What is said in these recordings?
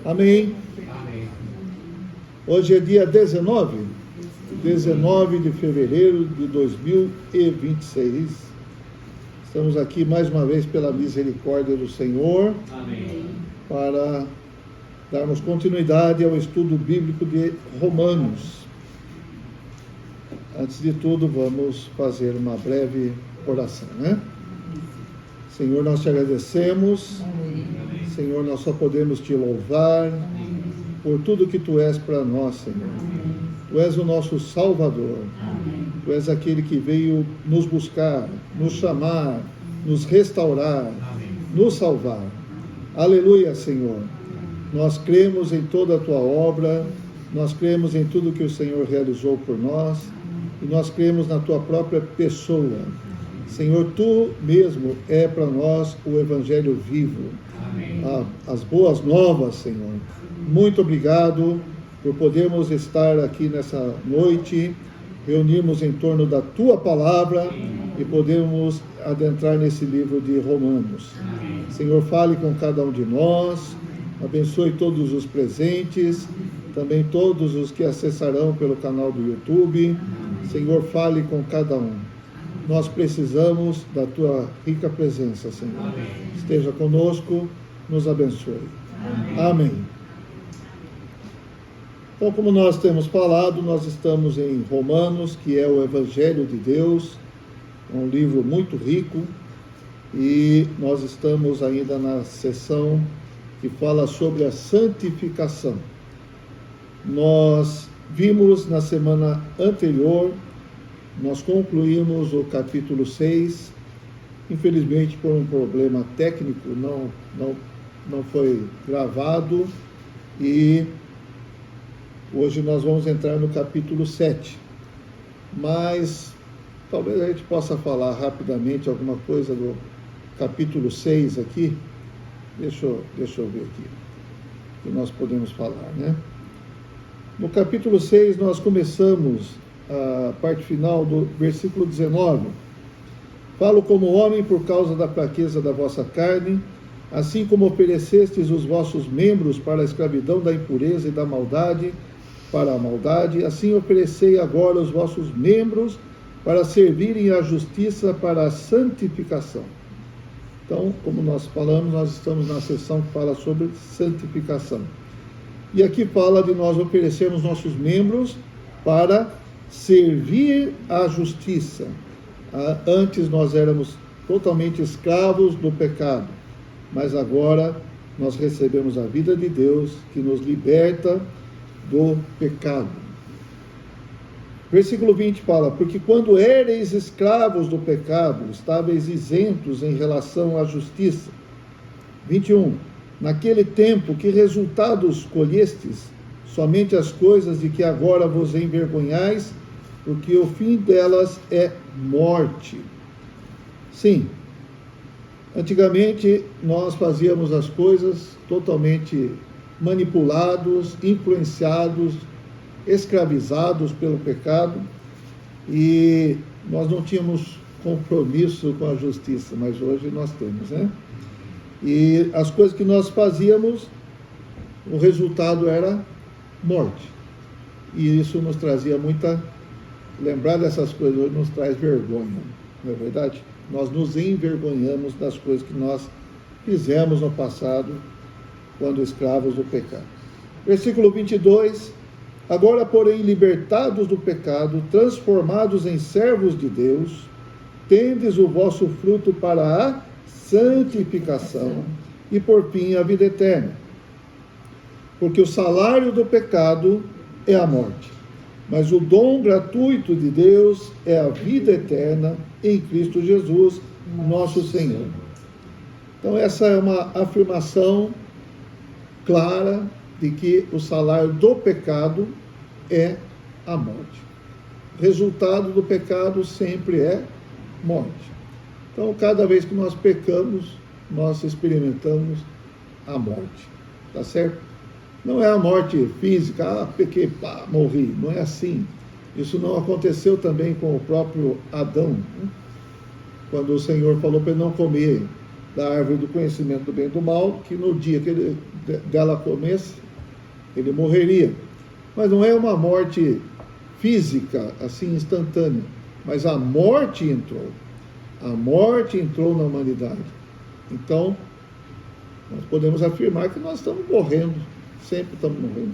Amém? Hoje é dia 19 de fevereiro de 2026. Estamos aqui mais uma vez pela misericórdia do Senhor. Amém. Para darmos continuidade ao estudo bíblico de Romanos. Antes de tudo, vamos fazer uma breve oração, né? Senhor, nós te agradecemos. Amém. Senhor, nós só podemos te louvar por tudo que tu és para nós, Senhor. Tu és o nosso Salvador. Tu és aquele que veio nos buscar, nos chamar, nos restaurar, nos salvar. Aleluia, Senhor. Nós cremos em toda a tua obra, nós cremos em tudo que o Senhor realizou por nós, e nós cremos na tua própria pessoa. Senhor, tu mesmo é para nós o Evangelho vivo. As boas novas, Senhor. Muito obrigado por podermos estar aqui nessa noite, reunirmos em torno da tua palavra e podermos adentrar nesse livro de Romanos. Senhor, fale com cada um de nós, abençoe todos os presentes, também todos os que acessarão pelo canal do YouTube. Senhor, fale com cada um. Nós precisamos da tua rica presença, Senhor. Esteja conosco, nos abençoe. Amém. Então, como nós temos falado, nós estamos em Romanos, que é o Evangelho de Deus, é um livro muito rico, e nós estamos ainda na seção que fala sobre a santificação. Nós vimos na semana anterior, nós concluímos o capítulo 6, infelizmente por um problema técnico não foi gravado, e hoje nós vamos entrar no capítulo 7, mas talvez a gente possa falar rapidamente alguma coisa do capítulo 6 aqui. Deixa eu ver aqui, que nós podemos falar, né? No capítulo 6 nós começamos a parte final do versículo 19. Falo como homem por causa da fraqueza da vossa carne, assim como oferecestes os vossos membros para a escravidão da impureza e da maldade, para a maldade, assim oferecei agora os vossos membros para servirem à justiça, para a santificação. Então, como nós falamos, nós estamos na seção que fala sobre santificação. E aqui fala de nós oferecermos nossos membros para servir à justiça. Antes nós éramos totalmente escravos do pecado, mas agora nós recebemos a vida de Deus que nos liberta do pecado. Versículo 20 fala: porque quando éreis escravos do pecado, estáveis isentos em relação à justiça. 21. Naquele tempo, que resultados colhestes? Somente as coisas de que agora vos envergonhais, porque o fim delas é morte. Sim, antigamente nós fazíamos as coisas totalmente manipulados, influenciados, escravizados pelo pecado, e nós não tínhamos compromisso com a justiça, mas hoje nós temos, né? E as coisas que nós fazíamos, o resultado era morte, e isso nos trazia lembrar dessas coisas hoje nos traz vergonha, não é verdade? Nós nos envergonhamos das coisas que nós fizemos no passado, quando escravos do pecado. Versículo 22, agora, porém, libertados do pecado, transformados em servos de Deus, tendes o vosso fruto para a santificação e, por fim, a vida eterna. Porque o salário do pecado é a morte, mas o dom gratuito de Deus é a vida eterna em Cristo Jesus, nosso Senhor. Então, essa é uma afirmação clara de que o salário do pecado é a morte. O resultado do pecado sempre é morte. Então, cada vez que nós pecamos, nós experimentamos a morte. Tá certo? Não é a morte física, pequei, morri. Não é assim. Isso não aconteceu também com o próprio Adão, né? Quando o Senhor falou para ele não comer da árvore do conhecimento do bem e do mal, que no dia que ele dela comesse, ele morreria. Mas não é uma morte física, assim, instantânea, mas a morte entrou. A morte entrou na humanidade. Então, nós podemos afirmar que nós estamos morrendo, sempre estamos morrendo.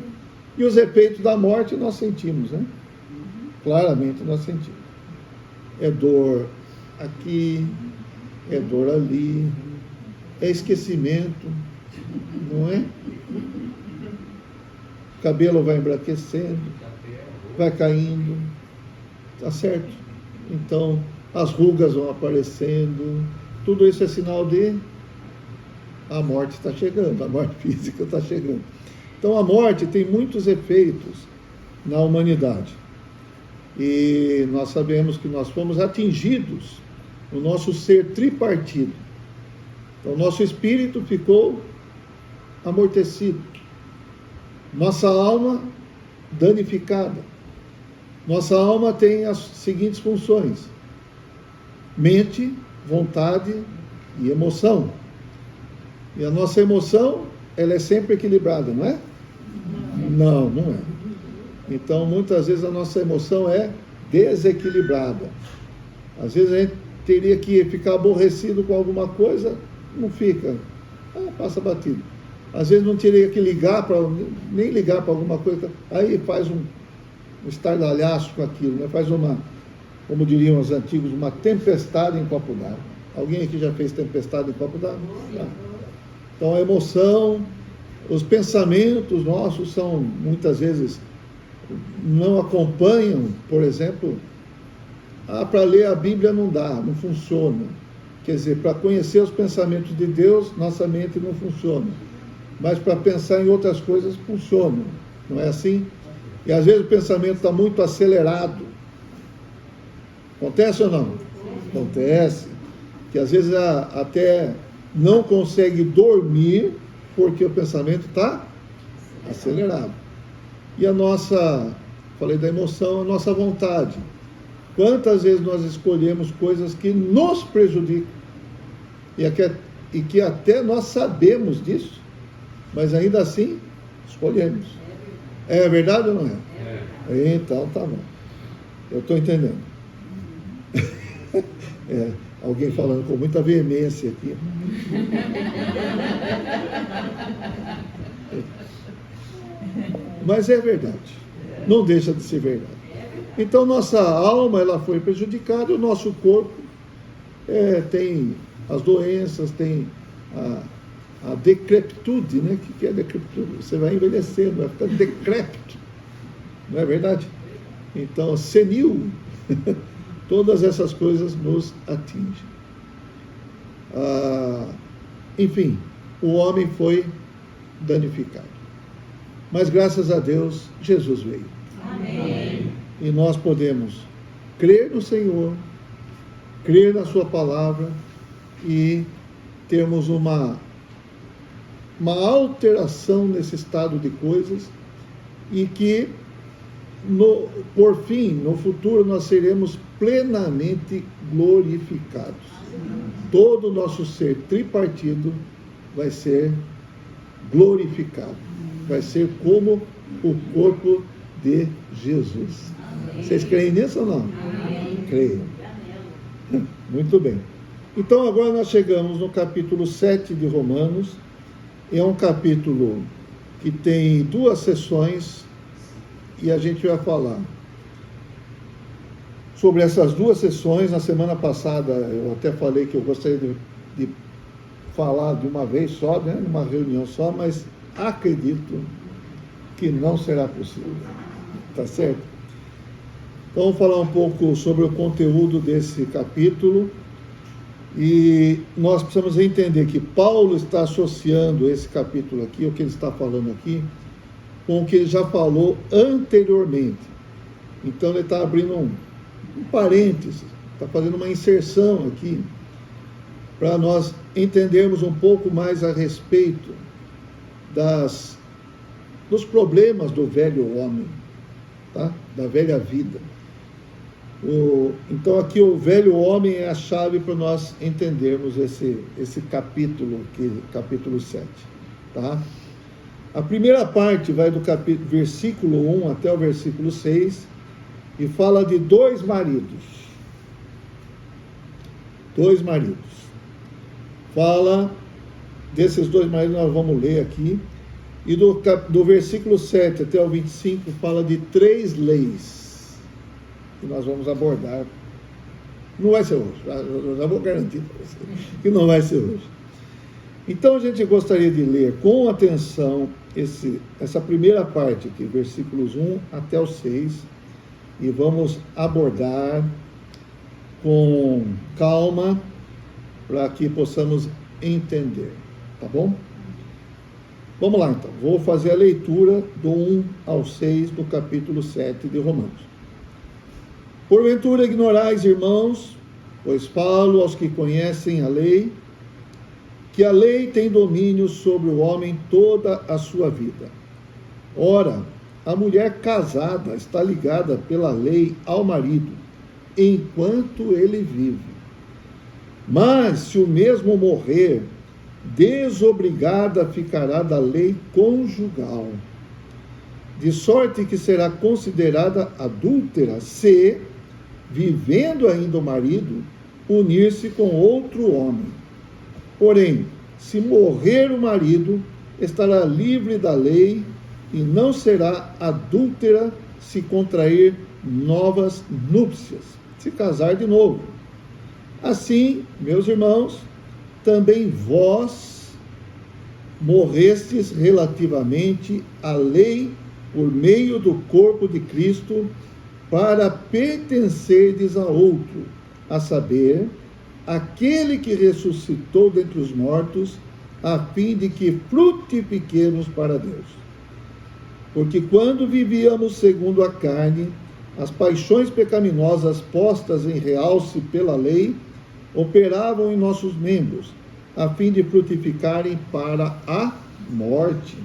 E os efeitos da morte nós sentimos, né? Claramente nós sentimos. É dor aqui, é dor ali, é esquecimento, não é? O cabelo vai embranquecendo, vai caindo, tá certo? Então, as rugas vão aparecendo, tudo isso é sinal de a morte está chegando, a morte física está chegando. Então, a morte tem muitos efeitos na humanidade. E nós sabemos que nós fomos atingidos no nosso ser tripartido. Então, nosso espírito ficou amortecido, nossa alma danificada. Nossa alma tem as seguintes funções: mente, vontade e emoção. E a nossa emoção, ela é sempre equilibrada, não é? Não, não é. Então, muitas vezes a nossa emoção é desequilibrada. Às vezes a gente teria que ficar aborrecido com alguma coisa, não fica, passa batido. Às vezes não teria que nem ligar para alguma coisa, aí faz um estardalhaço com aquilo, né? Faz uma, como diriam os antigos, uma tempestade em copo d'água. Alguém aqui já fez tempestade em copo d'água? Tá. Então a emoção, os pensamentos nossos são, muitas vezes, não acompanham, por exemplo, para ler a Bíblia não dá, não funciona. Quer dizer, para conhecer os pensamentos de Deus, nossa mente não funciona. Mas para pensar em outras coisas, funciona. Não é assim? E às vezes o pensamento está muito acelerado. Acontece ou não? Acontece. Que às vezes até não consegue dormir porque o pensamento está acelerado. E a nossa, falei da emoção, a nossa vontade. Quantas vezes nós escolhemos coisas que nos prejudicam e que até nós sabemos disso, mas ainda assim escolhemos. É verdade ou não é? É. Então tá bom. Eu estou entendendo. Alguém falando com muita veemência aqui. Mas é verdade. Não deixa de ser verdade. Então nossa alma ela foi prejudicada, o nosso corpo tem as doenças, tem a decrepitude, né? O que é decrepitude? Você vai envelhecendo, vai ficando decrépito, não é verdade? Então, senil, todas essas coisas nos atingem. Enfim, o homem foi danificado. Mas graças a Deus, Jesus veio. Amém. E nós podemos crer no Senhor, crer na sua palavra e termos uma alteração nesse estado de coisas e que, por fim, no futuro, nós seremos plenamente glorificados. Todo o nosso ser tripartido vai ser glorificado. Vai ser como o corpo de Jesus. Amém. Vocês creem nisso ou não? Amém. Creiam. Muito bem. Então agora nós chegamos no capítulo 7 de Romanos. É um capítulo que tem 2 sessões e a gente vai falar sobre essas 2 sessões. Na semana passada eu até falei que eu gostaria de falar de uma vez só, né, numa reunião só, mas acredito que não será possível. Tá certo? Então vamos falar um pouco sobre o conteúdo desse capítulo. E nós precisamos entender que Paulo está associando esse capítulo aqui, o que ele está falando aqui, com o que ele já falou anteriormente. Então ele está abrindo um parênteses, está fazendo uma inserção aqui, para nós entendermos um pouco mais a respeito dos problemas do velho homem, tá? Da velha vida. Então aqui o velho homem é a chave para nós entendermos esse capítulo aqui, capítulo 7. Tá? A primeira parte vai do versículo 1 até o versículo 6 e fala de dois maridos. Dois maridos. Fala desses dois maridos, nós vamos ler aqui. E do versículo 7 até o 25 fala de 3 leis que nós vamos abordar. Não vai ser hoje, eu já vou garantir para você que não vai ser hoje. Então a gente gostaria de ler com atenção essa primeira parte aqui, versículos 1 até o 6, e vamos abordar com calma para que possamos entender, tá bom? Vamos lá então, vou fazer a leitura do 1 ao 6 do capítulo 7 de Romanos. Porventura ignorais, irmãos, pois falo aos que conhecem a lei, que a lei tem domínio sobre o homem toda a sua vida. Ora, a mulher casada está ligada pela lei ao marido, enquanto ele vive. Mas, se o mesmo morrer, desobrigada ficará da lei conjugal, de sorte que será considerada adúltera se, vivendo ainda o marido, unir-se com outro homem. Porém, se morrer o marido, estará livre da lei e não será adúltera se contrair novas núpcias, se casar de novo. Assim, meus irmãos, também vós morrestes relativamente à lei por meio do corpo de Cristo, para pertencerdes a outro, a saber, aquele que ressuscitou dentre os mortos, a fim de que frutifiquemos para Deus. Porque quando vivíamos segundo a carne, as paixões pecaminosas postas em realce pela lei, operavam em nossos membros, a fim de frutificarem para a morte.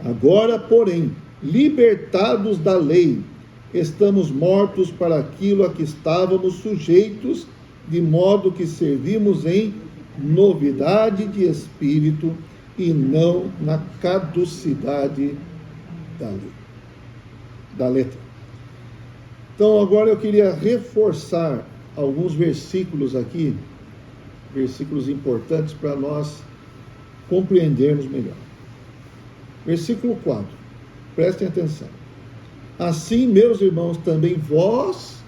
Agora, porém, libertados da lei, estamos mortos para aquilo a que estávamos sujeitos, de modo que servimos em novidade de espírito e não na caducidade da letra. Então, agora eu queria reforçar alguns versículos aqui, versículos importantes para nós compreendermos melhor. Versículo 4, prestem atenção. Assim, meus irmãos, também vós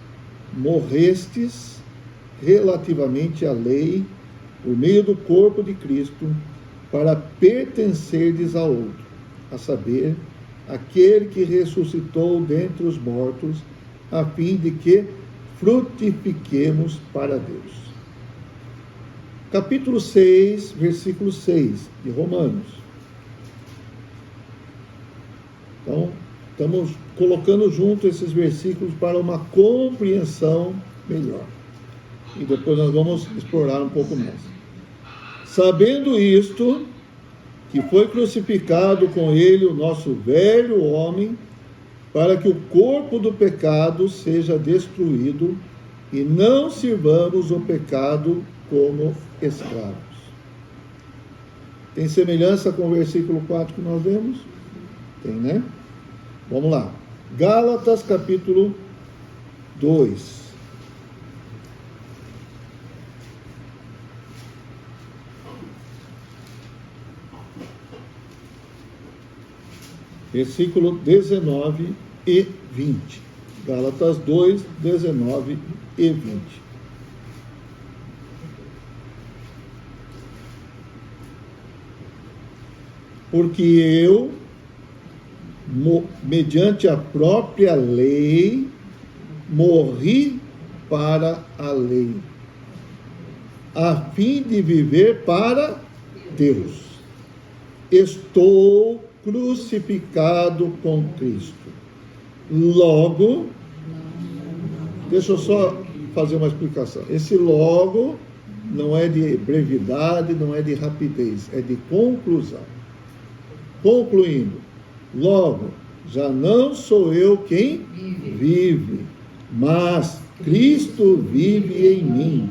morrestes relativamente à lei, por meio do corpo de Cristo, para pertencerdes a outro, a saber, aquele que ressuscitou dentre os mortos, a fim de que frutifiquemos para Deus. Capítulo 6, versículo 6 de Romanos. Então, estamos colocando junto esses versículos para uma compreensão melhor. E depois nós vamos explorar um pouco mais. Sabendo isto, que foi crucificado com ele o nosso velho homem, para que o corpo do pecado seja destruído e não sirvamos o pecado como escravos. Tem semelhança com o versículo 4 que nós lemos? Tem, né? Vamos lá. Gálatas, capítulo 2. Versículo 19 e 20. Gálatas 2, 19 e 20. Porque eu, mediante a própria lei, morri para a lei, a fim de viver para Deus. Estou crucificado com Cristo. Logo, deixa eu só fazer uma explicação. Esse logo não é de brevidade, não é de rapidez, é de conclusão. Concluindo, logo, já não sou eu quem vive, mas Cristo vive em mim.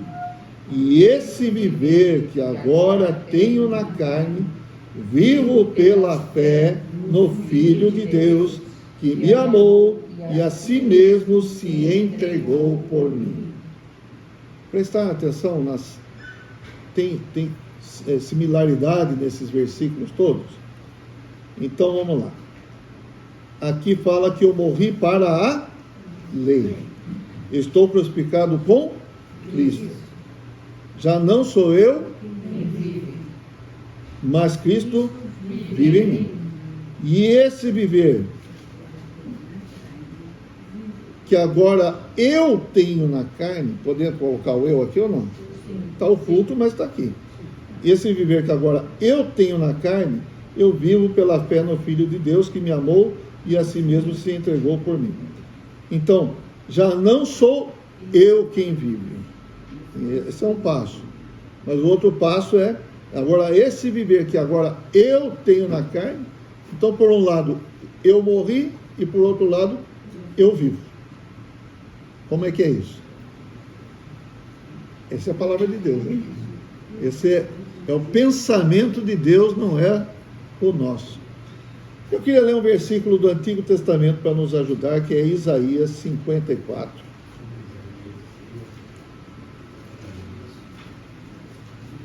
E esse viver que agora tenho na carne, vivo pela fé no Filho de Deus, que me amou e a si mesmo se entregou por mim. Prestar atenção, tem similaridade nesses versículos todos? Então vamos lá. Aqui fala que eu morri para a lei. Estou crucificado com Cristo. Já não sou eu, mas Cristo vive em mim. E esse viver que agora eu tenho na carne, podendo colocar o eu aqui ou não? Está oculto, mas está aqui. Esse viver que agora eu tenho na carne, eu vivo pela fé no Filho de Deus que me amou e a si mesmo se entregou por mim. Então, já não sou eu quem vive. Esse é um passo. Mas o outro passo é, agora esse viver que agora eu tenho na carne, então por um lado eu morri e por outro lado eu vivo. Como é que é isso? Essa é a palavra de Deus, hein? Esse é o pensamento de Deus, não é o nosso. Eu queria ler um versículo do Antigo Testamento para nos ajudar, que é Isaías 54.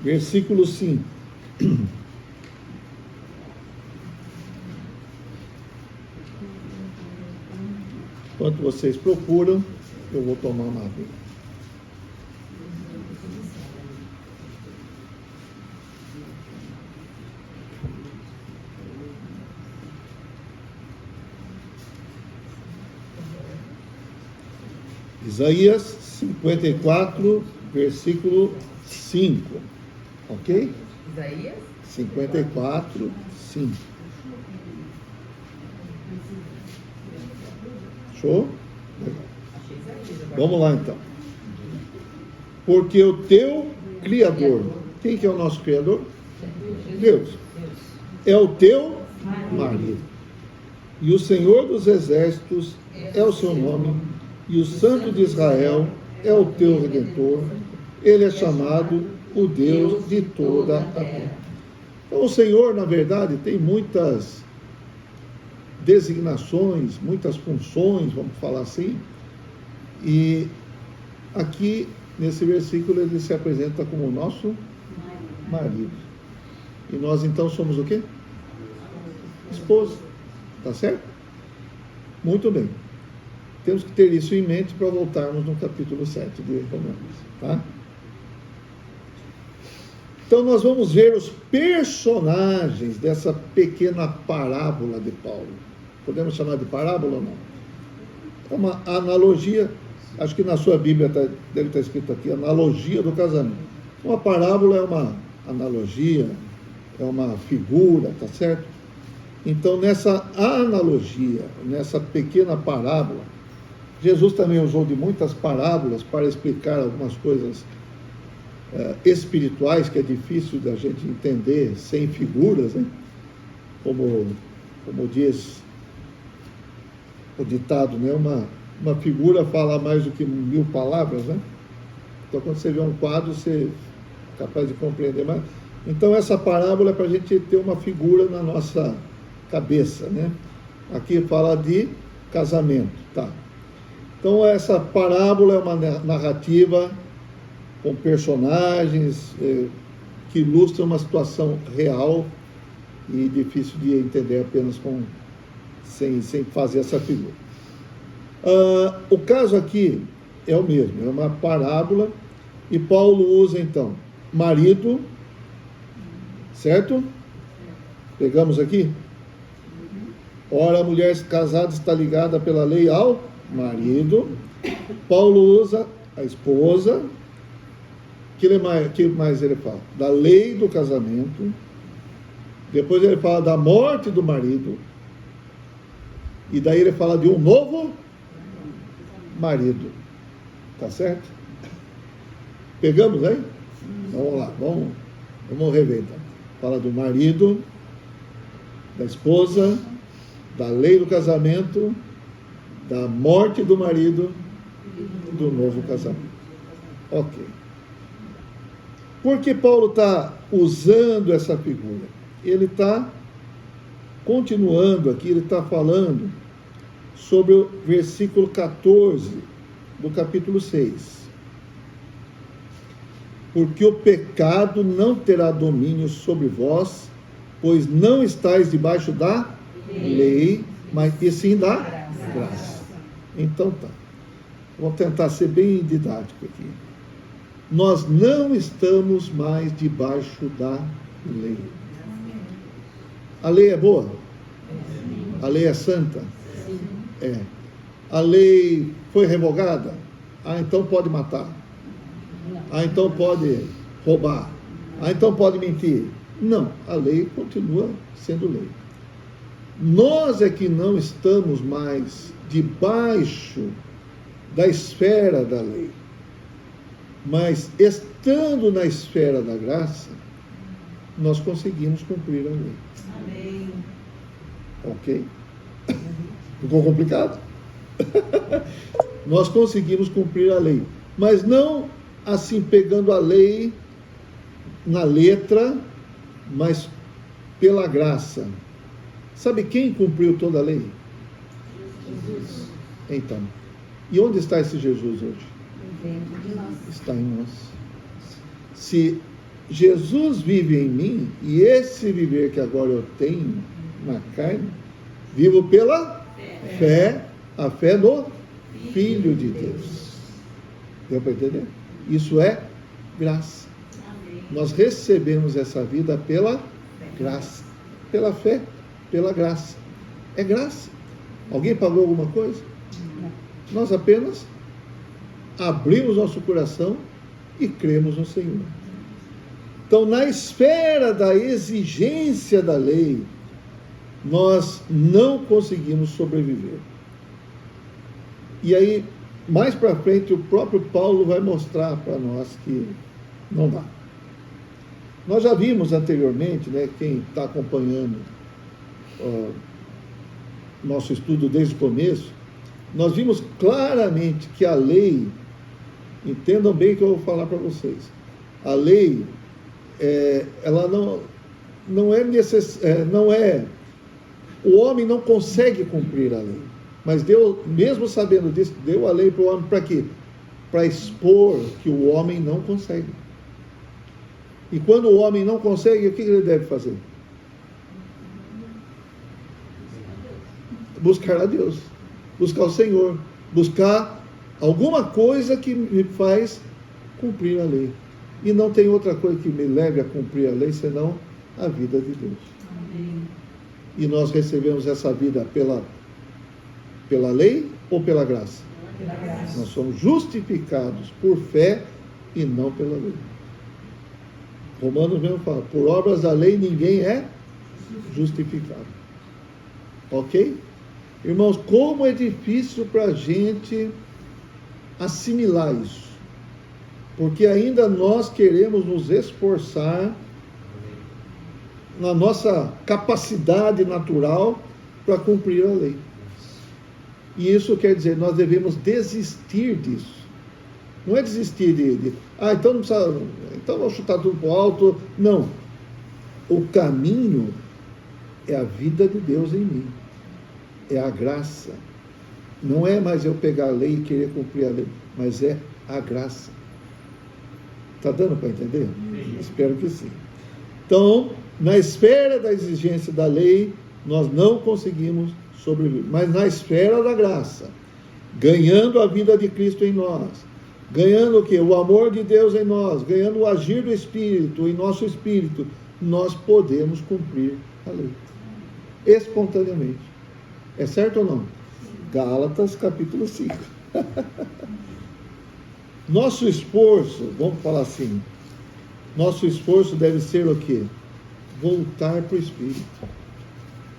Versículo 5. Enquanto vocês procuram, eu vou tomar uma água. Isaías 54, versículo 5. Ok? Isaías 54, 5. Show? Vamos lá então. Porque o teu Criador, quem que é o nosso Criador? Deus. É o teu marido. E o Senhor dos Exércitos é o seu nome. E o Santo de Israel é o teu Redentor. Ele é chamado o Deus de toda a terra. Então, o Senhor, na verdade, tem muitas designações, muitas funções, vamos falar assim, e aqui, nesse versículo, ele se apresenta como o nosso marido. E nós, então, somos o quê? Esposa. Tá certo? Muito bem. Temos que ter isso em mente para voltarmos no capítulo 7 de Romanos, tá? Então, nós vamos ver os personagens dessa pequena parábola de Paulo. Podemos chamar de parábola ou não? É uma analogia, acho que na sua Bíblia deve estar escrito aqui, analogia do casamento. Uma parábola é uma analogia, é uma figura, tá certo? Então, nessa analogia, nessa pequena parábola, Jesus também usou de muitas parábolas para explicar algumas coisas espirituais que é difícil da gente entender sem figuras, né? Como diz o ditado, né? Uma figura fala mais do que 1000 palavras, né? Então, quando você vê um quadro, você é capaz de compreender mais. Então, essa parábola é para a gente ter uma figura na nossa cabeça, né? Aqui fala de casamento, tá? Então, essa parábola é uma narrativa com personagens que ilustram uma situação real e difícil de entender apenas sem fazer essa figura. O caso aqui é o mesmo, é uma parábola, e Paulo usa, então, marido, certo? Pegamos aqui? Ora, a mulher casada está ligada pela lei ao marido. Paulo usa a esposa. Que mais ele fala? Da lei do casamento. Depois ele fala da morte do marido. E daí ele fala de um novo marido. Tá certo? Pegamos aí? Vamos lá, vamos rever então. Fala do marido, da esposa, da lei do casamento, da morte do marido do novo casamento. Ok. Por que Paulo está usando essa figura? Ele está continuando aqui, ele está falando sobre o versículo 14 do capítulo 6. Porque o pecado não terá domínio sobre vós, pois não estáis debaixo da lei, mas e sim da graça. Então tá. Vou tentar ser bem didático aqui. Nós não estamos mais debaixo da lei. A lei é boa? A lei é santa? É. A lei foi revogada? Então pode matar. Então pode roubar. Então pode mentir. Não, a lei continua sendo lei. Nós é que não estamos mais debaixo da esfera da lei. Mas, estando na esfera da graça, nós conseguimos cumprir a lei. Amém. Ok? Ficou complicado? Nós conseguimos cumprir a lei. Mas não assim pegando a lei na letra, mas pela graça. Sabe quem cumpriu toda a lei? Jesus. Então, e onde está esse Jesus hoje? Dentro de nós. Está em nós. Se Jesus vive em mim, e esse viver que agora eu tenho na carne, vivo pela fé, a fé no Filho de Deus. Deu para entender? Isso é graça. Amém. Nós recebemos essa vida pela graça. Pela fé, pela graça. É graça. Alguém pagou alguma coisa? Nós apenas abrimos nosso coração e cremos no Senhor. Então, na esfera da exigência da lei, nós não conseguimos sobreviver. E aí, mais para frente, o próprio Paulo vai mostrar para nós que não dá. Nós já vimos anteriormente, né, quem está acompanhando nosso estudo desde o começo, nós vimos claramente que a lei, entendam bem o que eu vou falar para vocês, a lei, ela não é, o homem não consegue cumprir a lei, mas Deus, mesmo sabendo disso, deu a lei para o homem para quê? Para expor que o homem não consegue. E quando o homem não consegue, o que ele deve fazer? Buscar a Deus, buscar o Senhor, buscar alguma coisa que me faz cumprir a lei. E não tem outra coisa que me leve a cumprir a lei, senão a vida de Deus. Amém. E nós recebemos essa vida pela lei ou pela graça? Pela graça. Nós somos justificados por fé e não pela lei. Romanos mesmo fala, por obras da lei ninguém é justificado. Ok? Irmãos, como é difícil para a gente assimilar isso. Porque ainda nós queremos nos esforçar na nossa capacidade natural para cumprir a lei. E isso quer dizer, nós devemos desistir disso. Não é desistir então não precisa, então vou chutar tudo para o alto. Não. O caminho é a vida de Deus em mim. É a graça. Não é mais eu pegar a lei e querer cumprir a lei, mas é a graça. Está dando para entender? Sim. Espero que sim. Então, na esfera da exigência da lei, nós não conseguimos sobreviver. Mas na esfera da graça, ganhando a vida de Cristo em nós, ganhando o quê? O amor de Deus em nós, ganhando o agir do Espírito em nosso espírito, nós podemos cumprir a lei. Espontaneamente. É certo ou não? Gálatas capítulo 5. Nosso esforço, vamos falar assim, nosso esforço deve ser o quê? Voltar para o Espírito.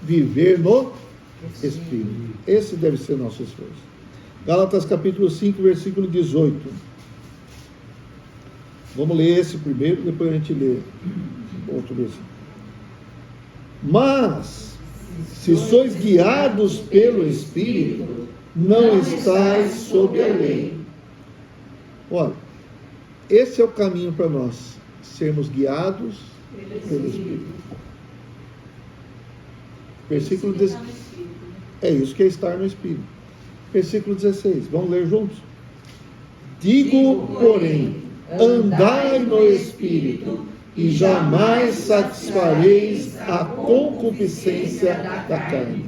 Viver no Espírito. Esse deve ser nosso esforço. Gálatas capítulo 5, versículo 18. Vamos ler esse primeiro, depois a gente lê outro versículo. Mas, se sois guiados pelo Espírito, não estáis sob a lei. Olha, esse é o caminho para nós sermos guiados pelo Espírito. Versículo 16. É isso que é estar no Espírito. Versículo 16. Vamos ler juntos? Digo, porém, andai no Espírito, e jamais satisfareis a concupiscência da carne.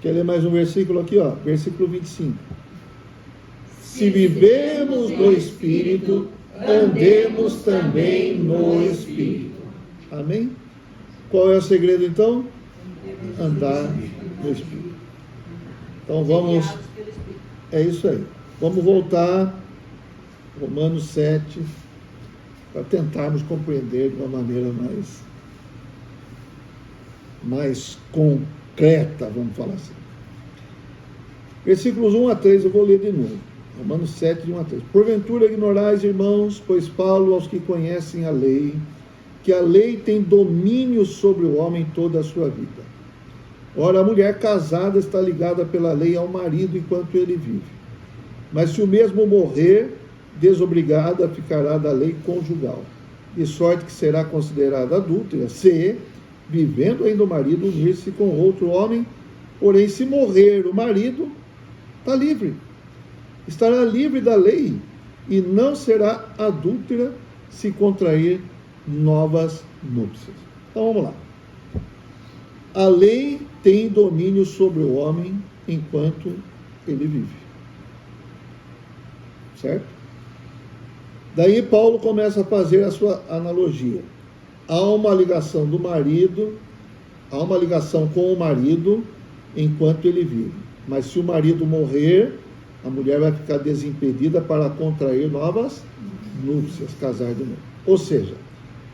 Quer ler mais um versículo aqui, ó? Versículo 25. Se vivemos no Espírito, andemos também no Espírito. Amém? Qual é o segredo então? Andar no Espírito. Então vamos. É isso aí. Vamos voltar. Romanos 7. Para tentarmos compreender de uma maneira mais concreta, vamos falar assim. Versículos 1 a 3, eu vou ler de novo. Romanos 7, de 1 a 3. Porventura ignorais, irmãos, pois falo aos que conhecem a lei, que a lei tem domínio sobre o homem toda a sua vida. Ora, a mulher casada está ligada pela lei ao marido enquanto ele vive. Mas se o mesmo morrer, desobrigada ficará da lei conjugal, de sorte que será considerada adúltera, se, vivendo ainda o marido, unir-se com outro homem, porém, se morrer o marido, está livre. Estará livre da lei, e não será adúltera se contrair novas núpcias. Então, vamos lá. A lei tem domínio sobre o homem enquanto ele vive. Certo? Daí Paulo começa a fazer a sua analogia. Há uma ligação do marido, há uma ligação com o marido enquanto ele vive. Mas se o marido morrer, a mulher vai ficar desimpedida para contrair novas núpcias, casar de novo. Ou seja,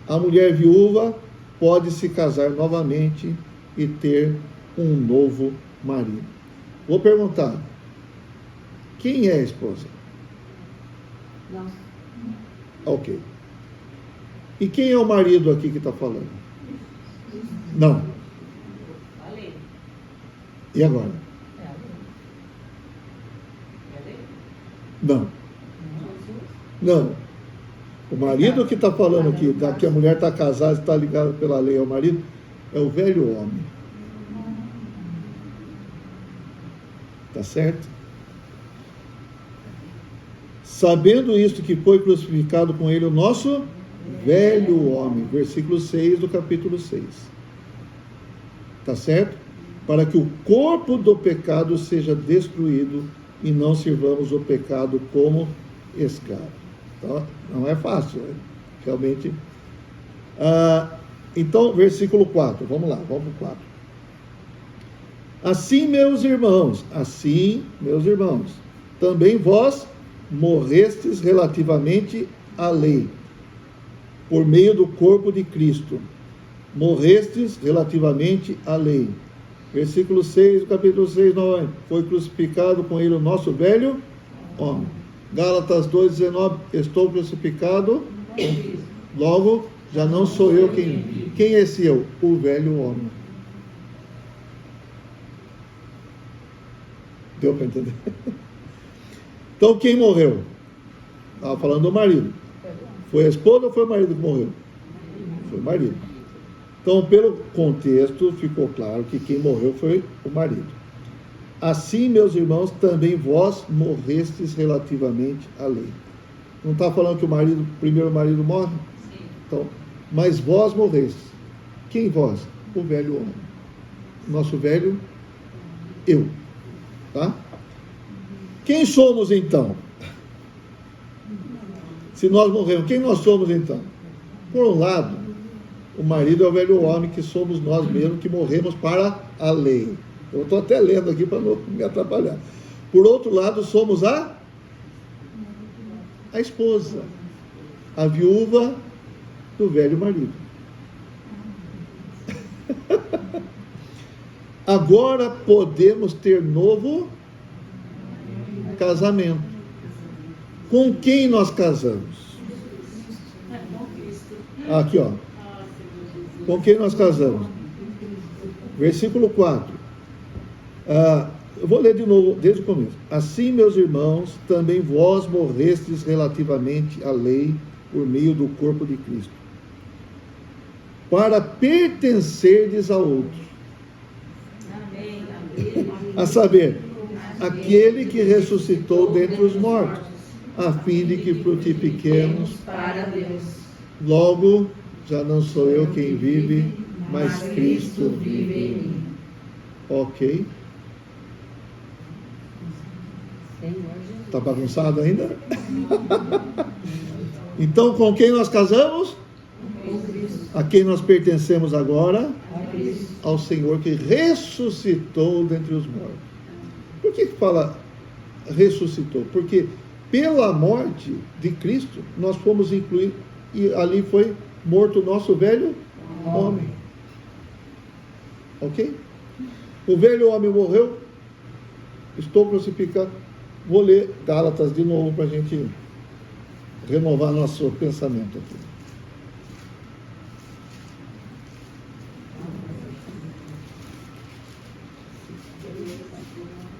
a mulher viúva pode se casar novamente e ter um novo marido. Vou perguntar, quem é a esposa? Não. Ok. E quem é o marido aqui que está falando? Não. Falei. E agora? Não. Não. O marido que está falando aqui, que a mulher está casada, está ligada pela lei ao marido, é o velho homem. Tá certo? Sabendo isto, que foi crucificado com ele o nosso velho homem. Versículo 6 do capítulo 6. Tá certo? Para que o corpo do pecado seja destruído e não sirvamos o pecado como escravo. Então, não é fácil, né? Realmente. Então, versículo 4. Vamos lá, vamos para o 4. Assim, meus irmãos, também vós morrestes relativamente à lei, por meio do corpo de Cristo. Morrestes relativamente à lei. Versículo 6, capítulo 6, foi crucificado com ele o nosso velho homem. Gálatas 2,19, estou crucificado, logo já não sou eu quem é esse eu? O velho homem. Deu para entender? Então, quem morreu? Estava falando do marido. Foi a esposa ou foi o marido que morreu? Foi o marido. Então, pelo contexto, ficou claro que quem morreu foi o marido. Assim, meus irmãos, também vós morrestes relativamente à lei. Não está falando que o primeiro marido morre? Sim. Então, mas vós morrestes. Quem vós? O velho homem. Nosso velho eu. Tá? Quem somos então? Se nós morremos, quem nós somos então? Por um lado, o marido é o velho homem, que somos nós mesmos, que morremos para a lei. Eu estou até lendo aqui para não me atrapalhar. Por outro lado, somos a esposa, a viúva do velho marido. Agora podemos ter novo casamento. Com quem nós casamos? Aqui, ó. Com quem nós casamos? Versículo 4. eu vou ler de novo, desde o começo. Assim, meus irmãos, também vós morrestes relativamente à lei por meio do corpo de Cristo, para pertencerdes a outro, Amém. Amém. a saber, aquele que ressuscitou dentre os mortos, a fim de que frutifiquemos Para Deus. Logo, já não sou eu quem vive, mas Cristo vive em mim. Ok. Senhor Jesus. Está bagunçado ainda? Então, com quem nós casamos? Com Cristo. A quem nós pertencemos agora? A Cristo. Ao Senhor que ressuscitou dentre os mortos. Por que fala ressuscitou? Porque pela morte de Cristo, nós fomos incluídos, e ali foi morto o nosso velho homem. Ok? O velho homem morreu, estou crucificado. Vou ler Gálatas de novo para a gente renovar nosso pensamento aqui.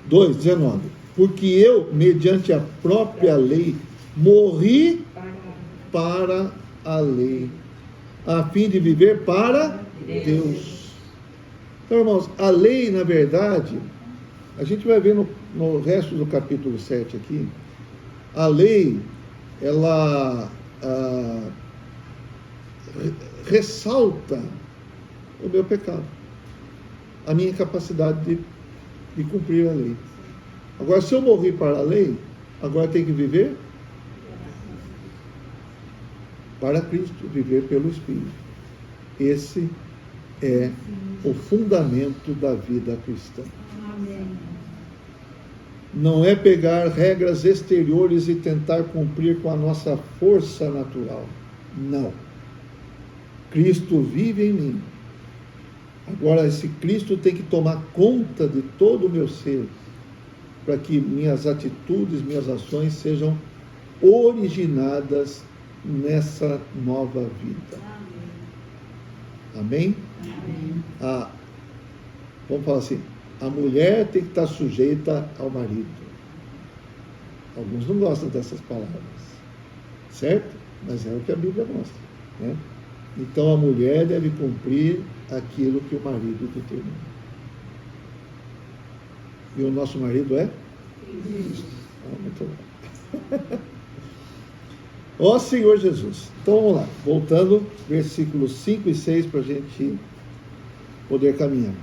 Dois, 19. Porque eu, mediante a própria lei, morri para a lei, a fim de viver para Deus. Então, irmãos, a lei, na verdade, a gente vai ver no resto do capítulo 7 aqui, a lei, ela ressalta o meu pecado, a minha incapacidade de cumprir a lei. Agora, se eu morri para a lei, agora tem que viver para Cristo, viver pelo Espírito. Esse é o fundamento da vida cristã. Amém. Não é pegar regras exteriores e tentar cumprir com a nossa força natural. Não. Cristo vive em mim. Agora, esse Cristo tem que tomar conta de todo o meu ser, para que minhas atitudes, minhas ações sejam originadas nessa nova vida. Amém? Amém. Vamos falar assim, a mulher tem que estar sujeita ao marido. Alguns não gostam dessas palavras, certo? Mas é o que a Bíblia mostra, né? Então a mulher deve cumprir aquilo que o marido determina. E o nosso marido é? Cristo. Muito bom. Ó Senhor Jesus. Então vamos lá, voltando, versículos 5 e 6 para a gente poder caminhar.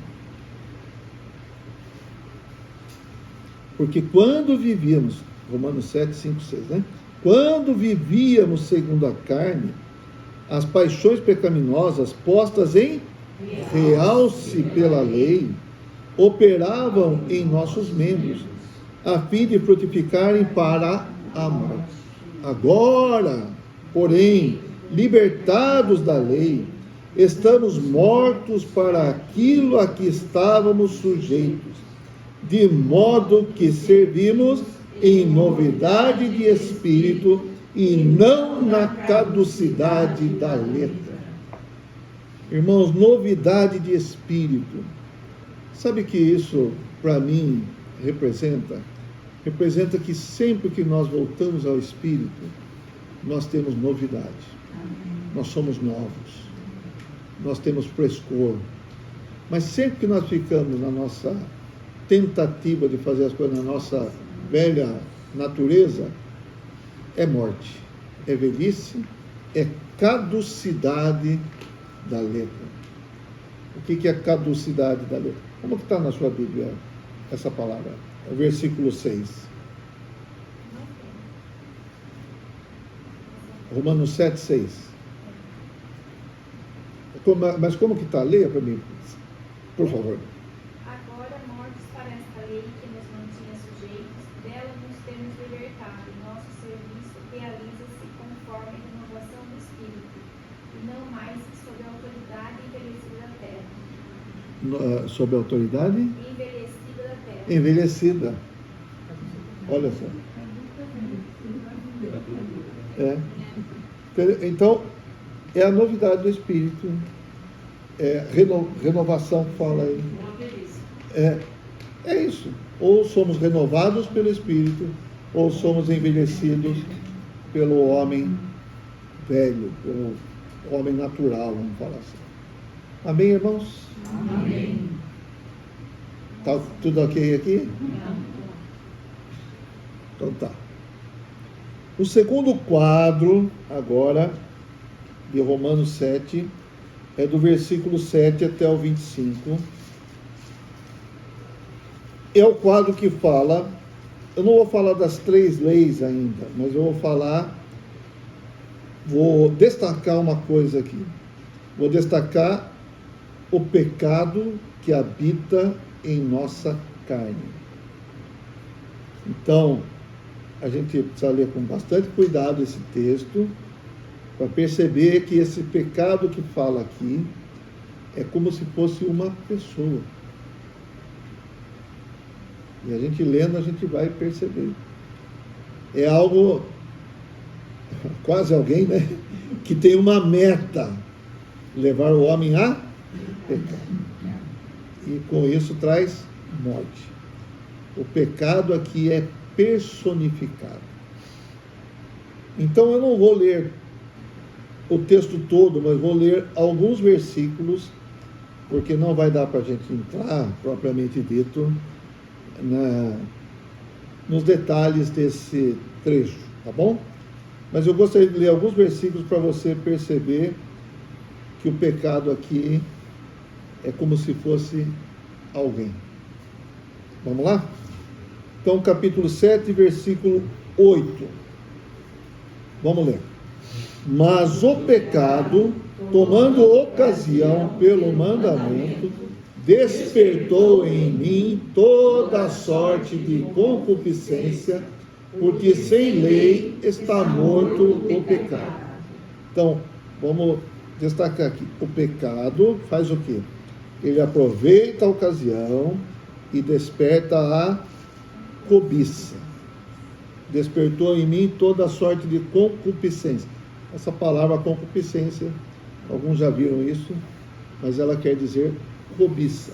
Porque quando vivíamos, Romanos 7, 5, 6, né? Quando vivíamos segundo a carne, as paixões pecaminosas postas em realce pela lei, operavam em nossos membros, a fim de frutificarem para a morte. Agora, porém, libertados da lei, estamos mortos para aquilo a que estávamos sujeitos, de modo que servimos em novidade de espírito e não na caducidade da letra. Irmãos, novidade de espírito. Sabe que isso, para mim, representa? Representa que sempre que nós voltamos ao Espírito, nós temos novidade. Nós somos novos. Nós temos frescor. Mas sempre que nós ficamos na nossa tentativa de fazer as coisas na nossa velha natureza, é morte, é velhice, é caducidade da letra. O que é caducidade da letra? Como que está na sua Bíblia essa palavra? O versículo 6. Romanos 7, 6. Mas como que está? Leia para mim, por favor. Agora, mortos para esta lei que nos mantinha sujeitos, dela nos temos libertado, e nosso serviço realiza-se conforme a renovação do Espírito, e não mais sob a autoridade envelhecida da terra. Sob a autoridade? Envelhecida da terra. Envelhecida. Olha só. Então, é a novidade do Espírito. É renovação que fala aí. É isso. Ou somos renovados pelo Espírito, ou somos envelhecidos pelo homem velho, pelo homem natural, vamos falar assim. Amém, irmãos? Amém. Tá tudo ok aqui? Então tá. O segundo quadro, agora, de Romanos 7, é do versículo 7 até o 25. É o quadro que fala, eu não vou falar das 3 leis ainda, mas eu vou destacar uma coisa aqui. Vou destacar o pecado que habita em nossa carne. Então, a gente precisa ler com bastante cuidado esse texto, para perceber que esse pecado que fala aqui é como se fosse uma pessoa. E a gente lendo, a gente vai perceber. É algo, quase alguém, né? Que tem uma meta, levar o homem a pecar. E com isso traz morte. O pecado aqui é personificado. Então eu não vou ler o texto todo, mas vou ler alguns versículos, porque não vai dar para a gente entrar, propriamente dito, nos detalhes desse trecho, tá bom? Mas eu gostaria de ler alguns versículos para você perceber que o pecado aqui é como se fosse alguém. Vamos lá? Então, capítulo 7, versículo 8. Vamos ler. Mas o pecado, tomando ocasião pelo mandamento, despertou em mim toda a sorte de concupiscência, porque sem lei está morto o pecado. Então, vamos destacar aqui. O pecado faz o quê? Ele aproveita a ocasião e desperta a cobiça. Despertou em mim toda a sorte de concupiscência. Essa palavra concupiscência, alguns já viram isso, mas ela quer dizer cobiça.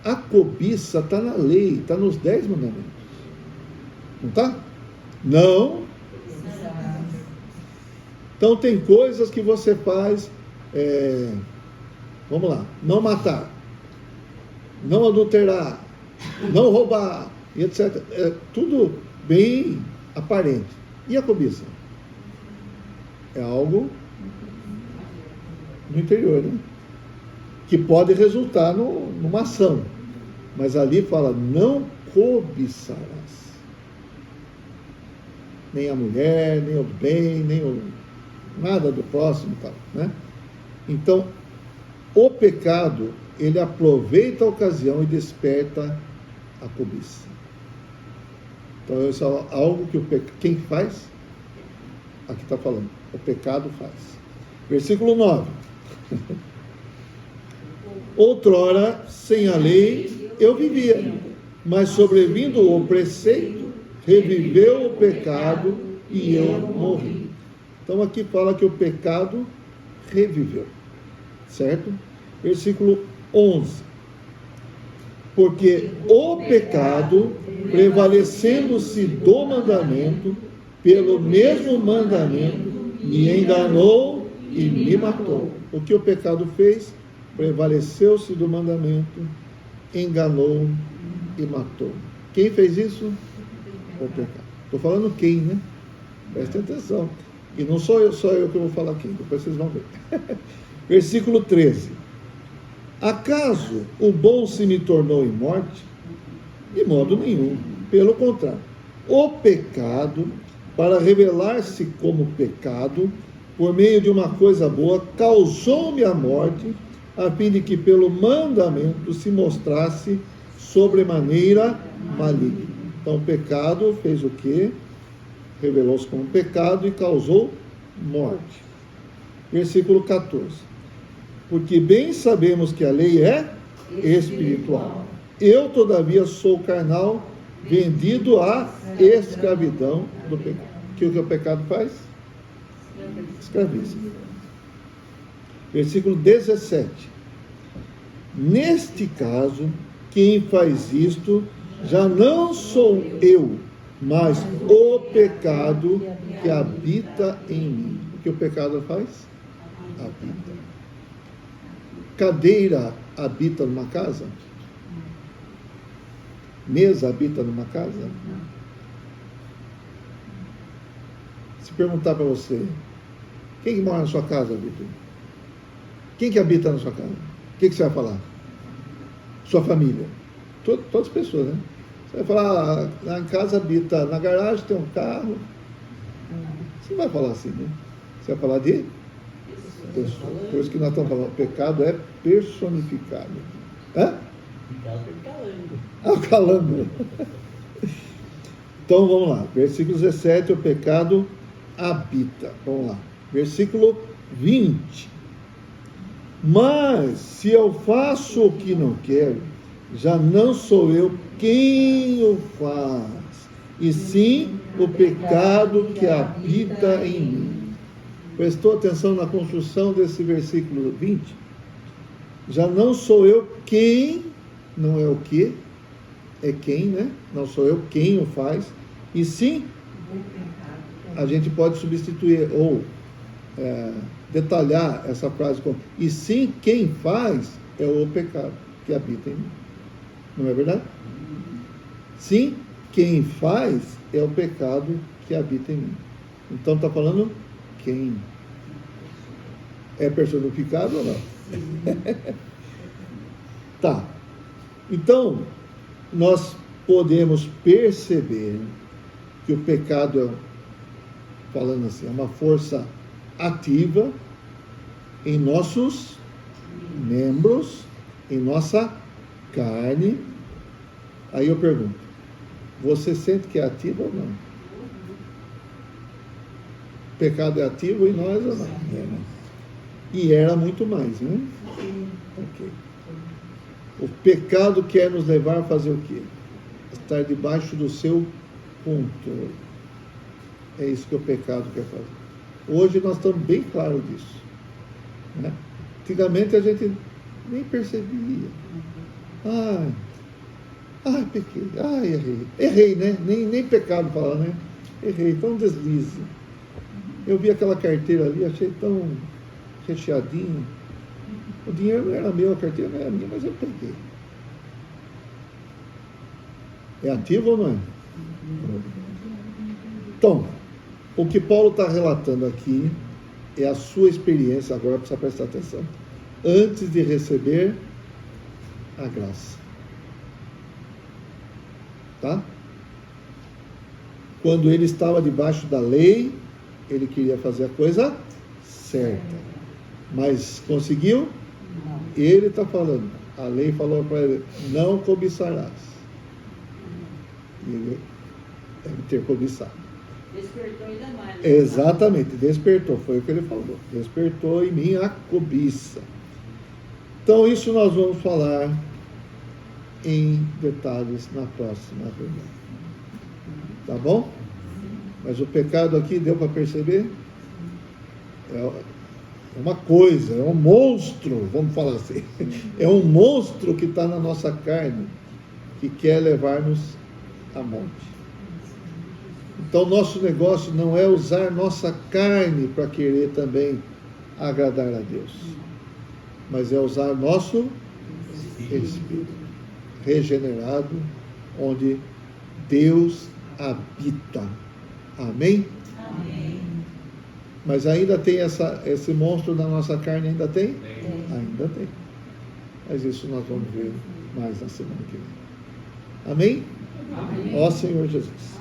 A cobiça está na lei, está nos 10 mandamentos. Não está? Não. Então tem coisas que você faz, vamos lá, não matar, não adulterar, não roubar, etc. É tudo bem aparente. E a cobiça? É algo no interior, né? Que pode resultar numa ação. Mas ali fala, não cobiçarás. Nem a mulher, nem o bem, nada do próximo, tal, né? Então, o pecado, ele aproveita a ocasião e desperta a cobiça. Então, isso é algo que quem faz? Aqui está falando, o pecado faz. Versículo 9. Outrora, sem a lei, eu vivia, mas sobrevindo o preceito, reviveu o pecado e eu morri. Então aqui fala que o pecado reviveu, certo? Versículo 11. Porque o pecado, prevalecendo-se do mandamento, pelo mesmo mandamento, me enganou e me matou. O que o pecado fez? Prevaleceu-se do mandamento, enganou e matou. Quem fez isso? O pecado. Estou falando quem, né? Prestem atenção. E não sou eu que vou falar quem, depois vocês vão ver. Versículo 13. Acaso o bom se me tornou em morte? De modo nenhum. Pelo contrário. O pecado, para revelar-se como pecado, por meio de uma coisa boa, causou-me a morte, a fim de que pelo mandamento se mostrasse sobremaneira maligno. Então o pecado fez o quê? Revelou-se como pecado e causou morte. Versículo 14. Porque bem sabemos que a lei é espiritual. Eu, todavia, sou carnal, vendido à escravidão do pecado. O que o pecado faz? Escraviza. Versículo 17. Neste caso, quem faz isto já não sou eu, mas o pecado que habita em mim. O que o pecado faz? Habita. Cadeira habita numa casa? Mesa habita numa casa? Se perguntar para você, quem que mora na sua casa, Vitor? Quem que habita na sua casa? O que você vai falar? Sua família. Todas as pessoas, né? Você vai falar, lá em casa habita, na garagem tem um carro. Você não vai falar assim, né? Você vai falar de pessoa. Por isso que nós estamos falando, o pecado é personificado. Hã? O calango. Então vamos lá, versículo 17, o pecado habita. Vamos lá, versículo 20. Mas se eu faço o que não quero, já não sou eu quem o faz, e sim o pecado que habita em mim. Prestou atenção na construção desse versículo 20? Já não sou eu quem, não é o que, é quem, né? Não sou eu quem o faz, e sim, a gente pode substituir ou detalhar essa frase com e sim quem faz é o pecado que habita em mim. Não é verdade? Sim, quem faz é o pecado que habita em mim. Então está falando quem? É personificado ou não? Tá. Então, nós podemos perceber que o pecado falando assim, é uma força ativa em nossos membros, em nossa carne. Aí eu pergunto, você sente que é ativo ou não? O pecado é ativo em nós ou não? É, né? E era muito mais, né? Ok. O pecado quer nos levar a fazer o quê? Estar debaixo do seu controle. É isso que o pecado quer fazer. Hoje nós estamos bem claros disso, né? Antigamente a gente nem percebia. Pequei. Errei. Errei, né? Nem pecado falar, né? Errei, tão deslize. Eu vi aquela carteira ali, achei tão recheadinho. O dinheiro não era meu, a carteira não era minha, mas eu peguei. É ativo ou não é? Então, o que Paulo está relatando aqui é a sua experiência, agora precisa prestar atenção, antes de receber a graça. Tá? Quando ele estava debaixo da lei, ele queria fazer a coisa certa. Mas conseguiu? Ele está falando. A lei falou para ele, não cobiçarás. E ele deve ter cobiçado. Despertou ainda mais. Né? Exatamente, despertou, foi o que ele falou. Despertou em mim a cobiça. Então, isso nós vamos falar em detalhes na próxima reunião. Tá bom? Mas o pecado aqui, deu para perceber? É uma coisa, é um monstro, vamos falar assim. É um monstro que está na nossa carne, que quer levar-nos à morte. Então, nosso negócio não é usar nossa carne para querer também agradar a Deus, mas é usar nosso espírito regenerado, onde Deus habita. Amém? Amém. Mas ainda tem esse monstro na nossa carne, ainda tem? Ainda tem. Mas isso nós vamos ver mais na semana que vem. Amém? Amém. Ó Senhor Jesus.